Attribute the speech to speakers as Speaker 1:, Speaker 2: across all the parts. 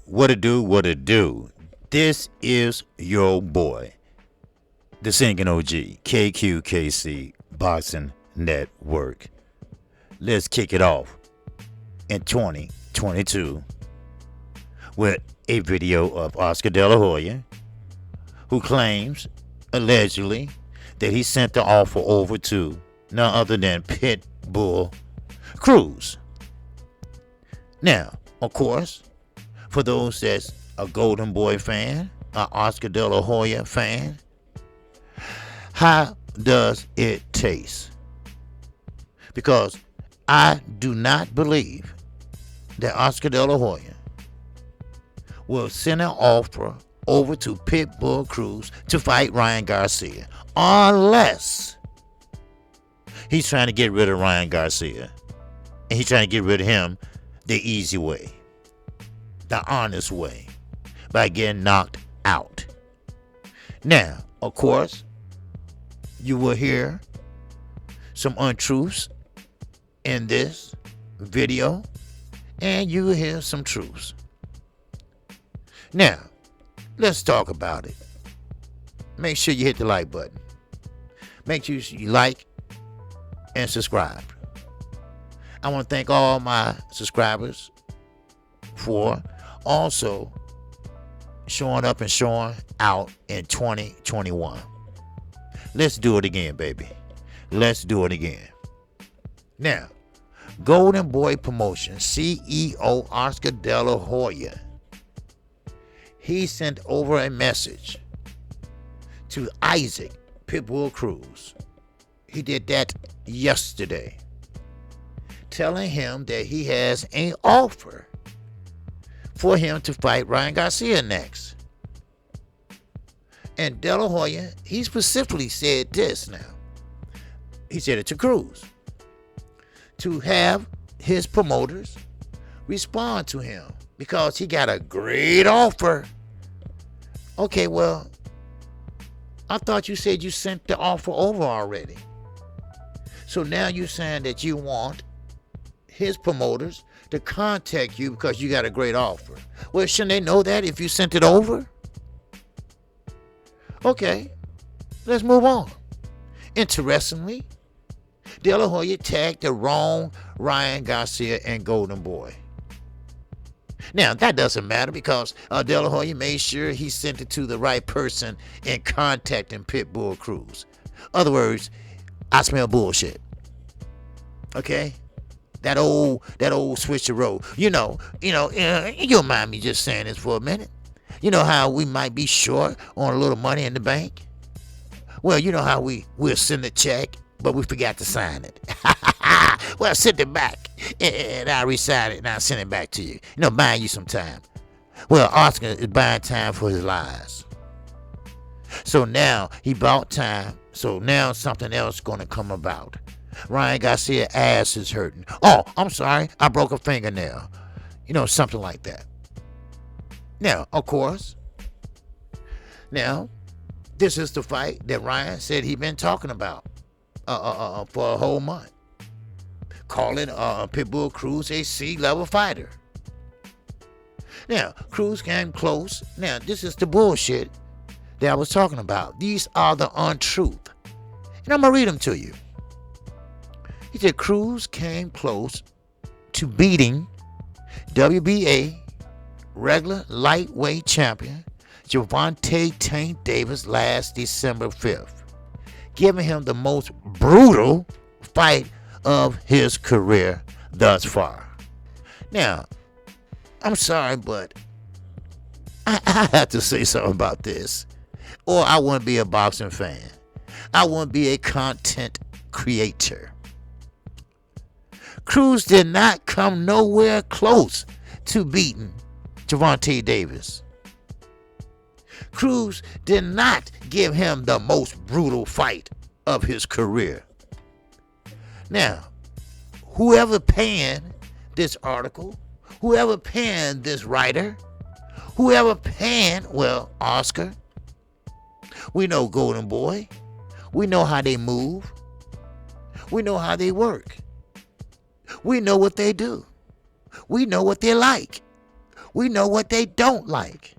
Speaker 1: What it do, what it do. This is your boy, the singing OG, KQKC Boxing Network. Let's kick it off in 2022 with a video of Oscar De La Hoya, who claims, allegedly, that he sent the offer over to none other than Pitbull Cruz. Now, of course, for those that's a Golden Boy fan, an Oscar De La Hoya fan, how does it taste? Because I do not believe that Oscar De La Hoya will send an offer over to Pitbull Cruz to fight Ryan Garcia, unless he's trying to get rid of Ryan Garcia, and he's trying to get rid of him the easy way, the honest way, by getting knocked out. Now, of course, you will hear some untruths in this video, and you will hear some truths. Now, let's talk about it. Make sure you hit the like button. Make sure you like and subscribe. I want to thank all my subscribers for also showing up and showing out in 2021. Let's do it again, baby. Let's do it again. Now, Golden Boy Promotions CEO Oscar De La Hoya, he sent over a message to Isaac Pitbull Cruz. He did that yesterday, telling him that he has an offer for him to fight Ryan Garcia next. And De La Hoya, he specifically said this now. He said it to Cruz, to have his promoters respond to him because he got a great offer. Okay, well, I thought you said you sent the offer over already. So now you're saying that you want his promoters to contact you because you got a great offer. Well, shouldn't they know that if you sent it over? Okay, let's move on. Interestingly, De La Hoya tagged the wrong Ryan Garcia and Golden Boy. Now, that doesn't matter because De La Hoya made sure he sent it to the right person in contacting Pitbull Cruz. Other words, I smell bullshit. Okay? That old switcheroo. You don't mind me just saying this for a minute. You know how we might be short on a little money in the bank? Well, you know how we'll send a check, but we forgot to sign it. Well, send it back, and I'll re-sign it, and I'll send it back to you. Buying you some time. Well, Oscar is buying time for his lies. So now he bought time, so now something else is going to come about. Ryan Garcia's ass is hurting. Oh, I'm sorry, I broke a fingernail. Something like that. Now, of course, this is the fight that Ryan said he'd been talking about for a whole month, calling Pitbull Cruz a C-level fighter. Now, Cruz came close. Now, this is the bullshit that I was talking about. These are the untruth. And I'm going to read them to you. He said Cruz came close to beating WBA regular lightweight champion Deontay "Tank" Davis last December 5th, giving him the most brutal fight of his career thus far. Now, I'm sorry, but I have to say something about this, or I wouldn't be a boxing fan. I wouldn't be a content creator. Cruz did not come nowhere close to beating Deontay Davis. Cruz did not give him the most brutal fight of his career. Now, whoever penned this article, whoever penned this writer, whoever penned, Oscar, we know Golden Boy, we know how they move, we know how they work, we know what they do, we know what they're like. We know what they don't like.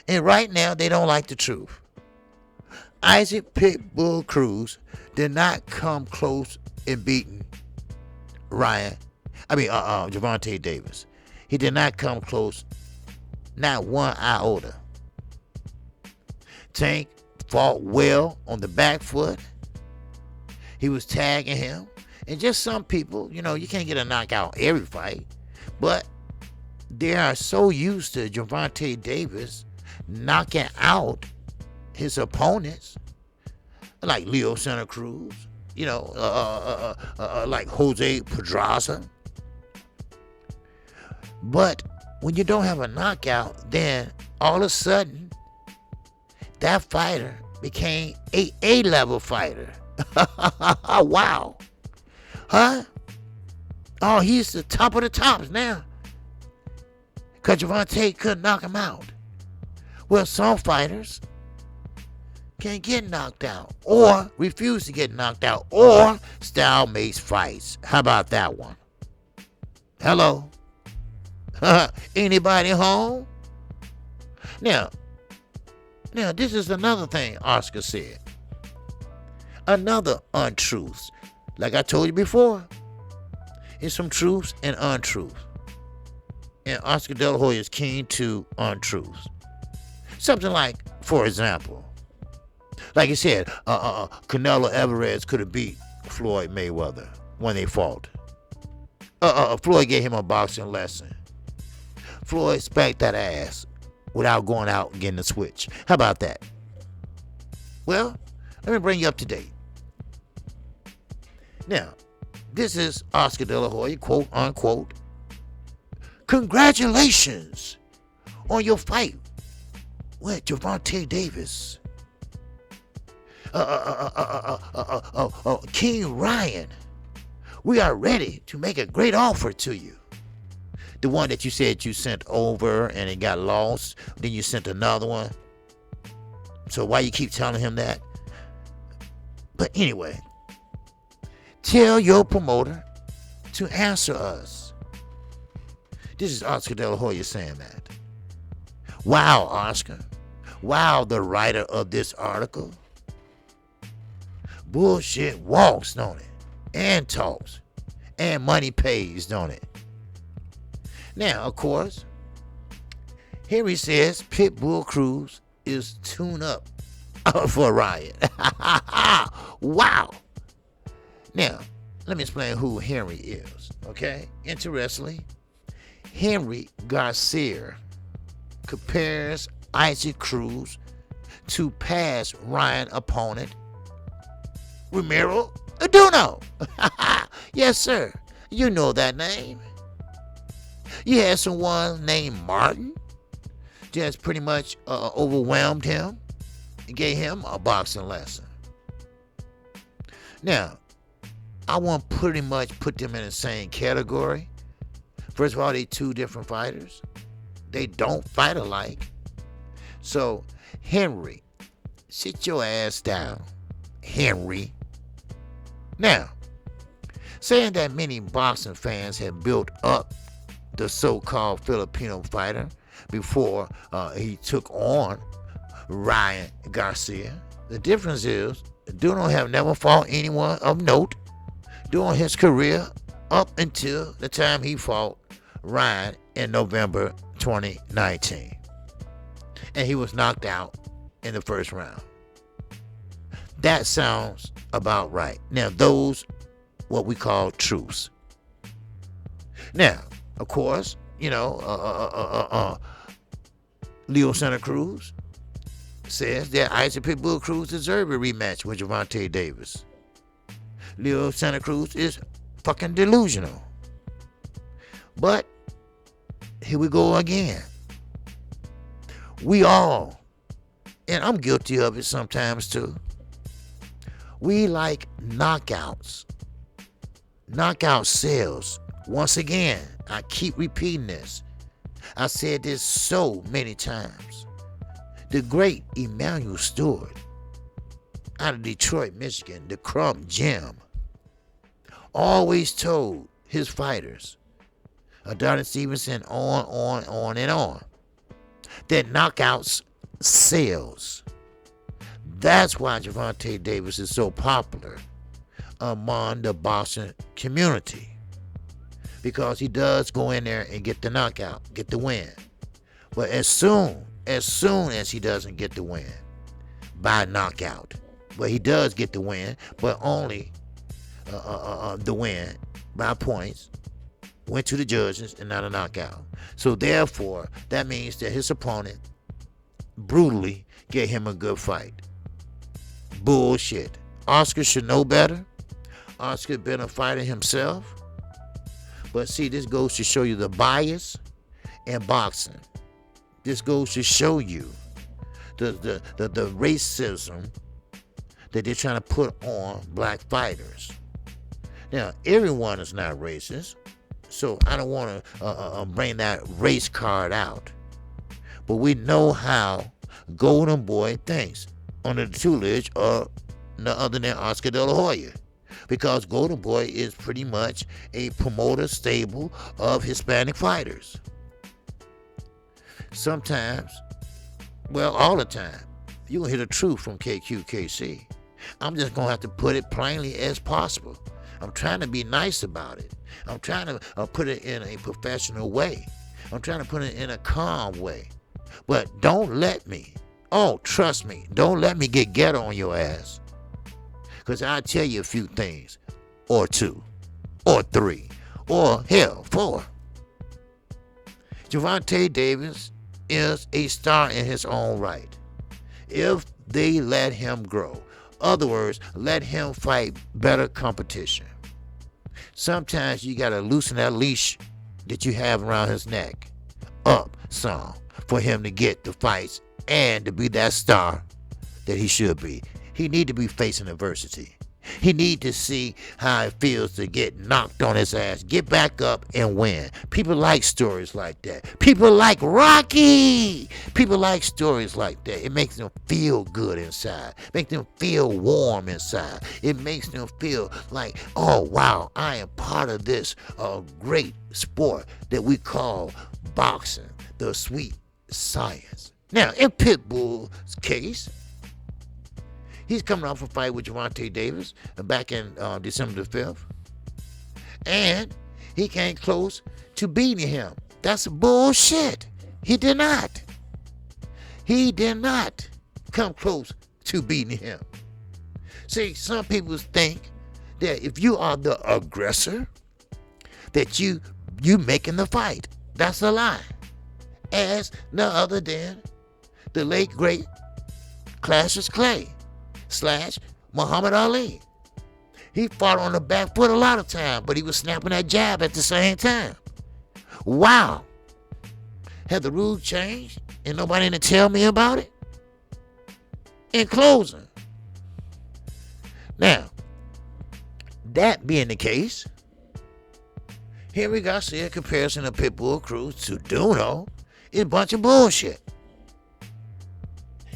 Speaker 1: And right now, they don't like the truth. Isaac Pitbull Cruz did not come close in beating Deontay Davis. He did not come close, not one iota. Tank fought well on the back foot. He was tagging him. And just some people, you can't get a knockout every fight, but they are so used to Deontay Davis knocking out his opponents, like Leo Santa Cruz, like Jose Pedraza. But when you don't have a knockout, then all of a sudden, that fighter became a A-level fighter. Wow. Huh? Oh, he's the top of the tops now. Because Deontay couldn't knock him out. Well, some fighters can't get knocked out or refuse to get knocked out or style makes fights. How about that one? Hello? Anybody home? Now, this is another thing Oscar said. Another untruth. Like I told you before, it's some truths and untruths. And Oscar De La Hoya is keen to untruths. Something like, for example, like he said, Canelo Alvarez could have beat Floyd Mayweather when they fought. Floyd gave him a boxing lesson. Floyd spanked that ass without going out and getting a switch. How about that? Well, let me bring you up to date. Now, this is Oscar De La Hoya, quote unquote. Congratulations on your fight with Deontay Davis. King Ryan, we are ready to make a great offer to you. The one that you said you sent over and it got lost, then you sent another one. So why you keep telling him that? But anyway, tell your promoter to answer us. This is Oscar De La Hoya saying that. Wow, Oscar. Wow, the writer of this article. Bullshit walks, don't it? And talks. And money pays, don't it? Now, of course, here he says Pitbull Cruz is tuned up for a riot. Wow. Now, let me explain who Henry is, okay? Interestingly, Henry Garcia compares Isaac Cruz to past Ryan opponent Romero Aduno. Yes, sir. You know that name. You had someone named Martin just pretty much overwhelmed him and gave him a boxing lesson. Now, I won't pretty much put them in the same category. First of all, they two different fighters. They don't fight alike. So, Henry, sit your ass down, Henry. Now, saying that many boxing fans have built up the so-called Filipino fighter before he took on Ryan Garcia. The difference is, Duno have never fought anyone of note during his career up until the time he fought Ryan in November 2019. And he was knocked out in the first round. That sounds about right. Now, those what we call truths. Now, of course, Leo Santa Cruz says that Isaac Pitbull Cruz deserves a rematch with Deontay Davis. Leo Santa Cruz is fucking delusional. But here we go again. We all, and I'm guilty of it sometimes too, we like knockouts. Knockout sales. Once again, I keep repeating this. I said this so many times. The great Emmanuel Stewart out of Detroit, Michigan, the Crumb Gem, always told his fighters, Adonis Stevenson, on, and on. That knockouts sells. That's why Gervonta Davis is so popular among the boxing community. Because he does go in there and get the knockout, get the win. But as soon as he doesn't get the win by knockout, but he does get the win, but only the win by points, went to the judges and not a knockout. So therefore, that means that his opponent brutally gave him a good fight. Bullshit. Oscar should know better. Oscar been a fighter himself. But see, this goes to show you the bias in boxing. This goes to show you the racism that they're trying to put on black fighters. Now, everyone is not racist, so I don't want to bring that race card out. But we know how Golden Boy thinks under the tutelage of none other than Oscar De La Hoya. Because Golden Boy is pretty much a promoter stable of Hispanic fighters. Sometimes, well, all the time, you're going to hear the truth from KQKC. I'm just going to have to put it plainly as possible. I'm trying to be nice about it. I'm trying to put it in a professional way. I'm trying to put it in a calm way. But don't let me, trust me, don't let me get ghetto on your ass. Because I'll tell you a few things, or two, or three, or hell, four. Gervonta Davis is a star in his own right. If they let him grow. Other words, let him fight better competition. Sometimes you got to loosen that leash that you have around his neck up some for him to get the fights and to be that star that he should be. He need to be facing adversity. He need to see how it feels to get knocked on his ass, get back up and win. People like stories like that. People like Rocky. People like stories like that. It makes them feel good inside. Makes them feel warm inside. It makes them feel like, oh wow, I am part of this great sport that we call boxing, the sweet science. Now, in Pitbull's case, he's coming off a fight with Gervonta Davis back in December the 5th. And he came close to beating him. That's bullshit. He did not. He did not come close to beating him. See, some people think that if you are the aggressor, that you making the fight. That's a lie. As none other than the late, great Cassius Clay / Muhammad Ali. He fought on the back foot a lot of time, but he was snapping that jab at the same time. Wow. Have the rules changed and nobody to tell me about it? In closing. Now, that being the case, Henry Garcia comparison of Pitbull Cruz to Duno is a bunch of bullshit.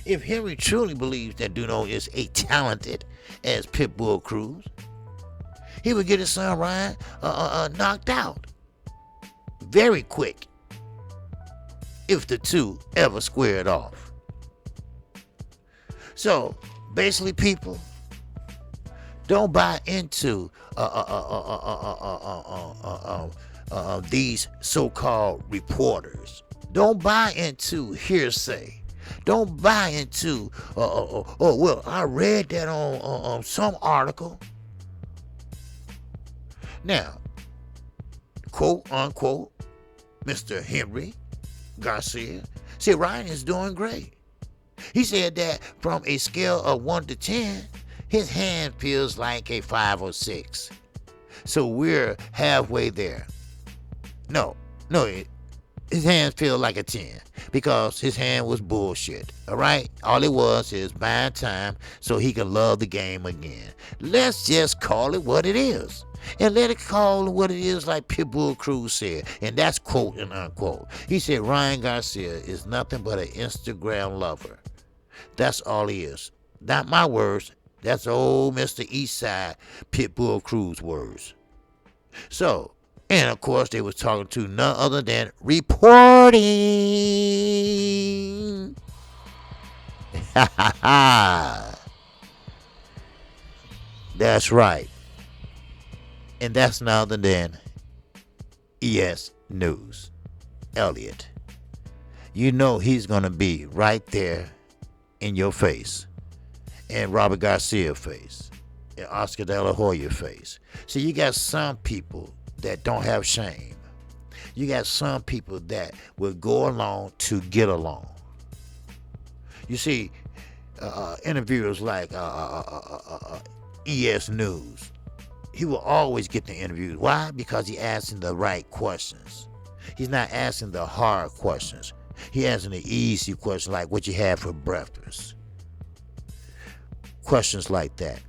Speaker 1: If Henry truly believes that Duno is as talented as Pitbull Cruz, he would get his son Ryan knocked out very quick if the two ever squared off. So basically, people, don't buy into these so-called reporters. Don't buy into hearsay. Don't buy into, well, I read that on some article. Now, quote unquote, Mr. Henry Garcia said Ryan is doing great. He said that from a scale of 1 to 10, his hand feels like a 5 or 6. So we're halfway there. No, his hands feel like a 10 because his hand was bullshit. All right? All it was is buying time so he can love the game again. Let's just call it what it is. And let it call it what it is, like Pitbull Cruz said. And that's quote and unquote. He said Ryan Garcia is nothing but an Instagram lover. That's all he is. Not my words. That's old Mr. Eastside Pitbull Cruz words. So, And of course, they was talking to none other than reporting. Ha ha ha. That's right. And that's none other than ES News. Elliot. You know he's going to be right there in your face. And Robert Garcia face. And Oscar DeLAHOYA face. See, you got some people that don't have shame. You got some people that will go along to get along. You see, interviewers like ES News, he will always get the interviews. Why? Because he asking the right questions. He's not asking the hard questions. He asking the easy questions like what you had for breakfast. Questions like that.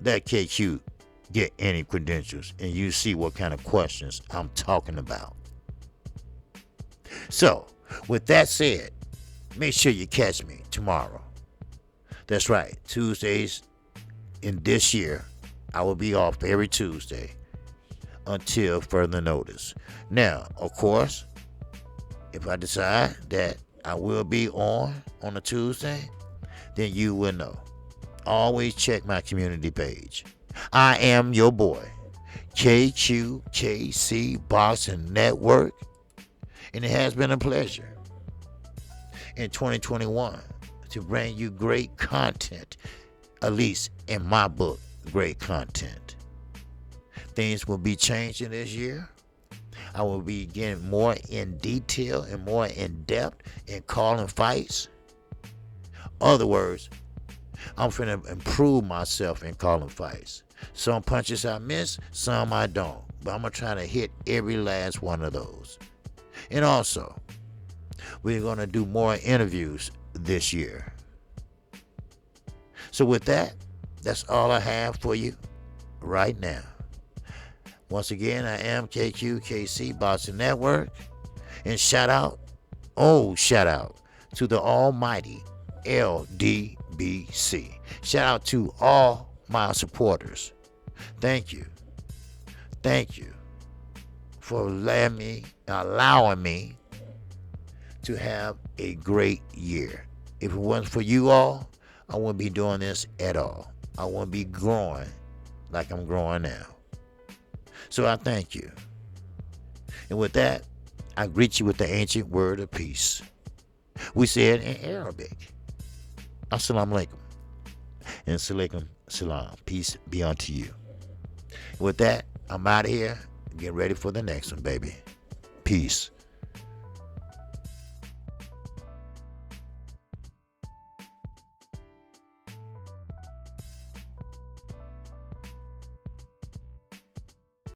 Speaker 1: That KQ get any credentials, and you see what kind of questions I'm talking about. So, with that said, make sure you catch me tomorrow. That's right, Tuesdays in this year, I will be off every Tuesday until further notice. Now, of course, if I decide that I will be on a Tuesday, then you will know. Always check my community page. I am your boy, KQKC Boxing Network, and it has been a pleasure in 2021 to bring you great content, at least in my book, great content. Things will be changing this year. I will be getting more in detail and more in depth in calling fights. Other words, I'm finna improve myself in calling fights. Some punches I miss, some I don't. But I'm gonna try to hit every last one of those. And also, we're gonna do more interviews this year. So with that, that's all I have for you right now. Once again, I am KQKC Boxing Network. And shout out to the almighty LDBC. Shout out to all my supporters. Thank you for allowing me to have a great year. If it wasn't for you all, I wouldn't be doing this at all. I wouldn't be growing like I'm growing now. So I thank you. And with that, I greet you with the ancient word of peace. We say it in Arabic. Assalamu alaikum. And salaikum salam. Peace be unto you. With that, I'm out of here. Get ready for the next one, baby. Peace.